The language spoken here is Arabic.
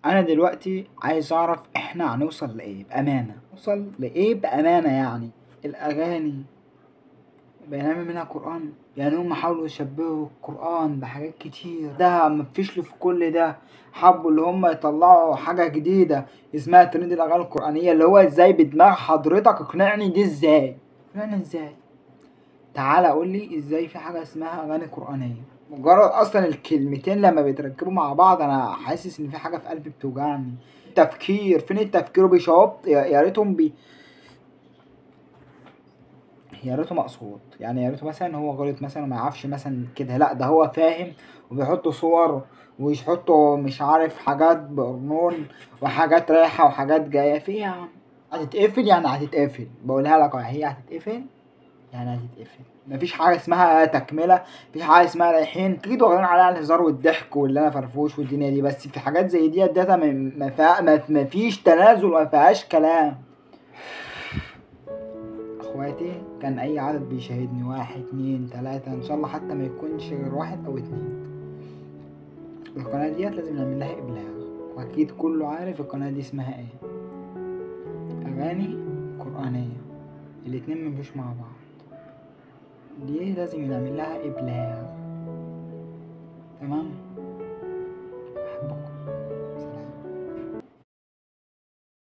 انا دلوقتي عايز اعرف احنا هنوصل لايه بامانه، نوصل لايه بامانه يعني. الاغاني بينعمل منها قران؟ يعني هم حاولوا يشبهوا القران بحاجات كتير، ده مفيش له في كل ده. حبوا اللي هم يطلعوا حاجه جديده اسمها ترند الاغاني القرانيه، اللي هو ازاي بدماغ حضرتك اقنعني دي ازاي؟ اقنعني ازاي؟ تعالى قول لي ازاي في حاجه اسمها اغاني قرانيه. مجرد اصلا الكلمتين لما بيتركبوا مع بعض انا حاسس ان في حاجه في قلبي بتوجعني. تفكير فين؟ التفكير بيشوط يا ريتهم يا ريته مقصود، يعني يا ريته مثلا هو غلط مثلا وما يعرفش مثلا كده، لا ده هو فاهم وبيحطوا صور ويحطوا مش عارف حاجات بقرنون وحاجات رايحة وحاجات جاية فيها. هتتقفل يعني هتتقفل، بقولها لك هي هتتقفل يعني هتتقفل. مفيش حاجة اسمها تكملة، مفيش حاجة اسمها رايحين اكيد واخدين عليها الهزار والضحك واللي انا فرفوش والدنيا دي، بس في حاجات زي دي داتا مفيش تنازل، مفيهاش كلام. اخواتي كان اي عدد بيشاهدني، 1 2 3 ان شاء الله، حتى ما يكونش غير 1 او 2. القناة ديت لازم نعمل لها ابلاغ، واكيد كله عارف القناة دي اسمها ايه. اغاني قرآنية، الاتنين ممشوش مع بعض، دي لازم نعمل لها ابلاغ. تمام.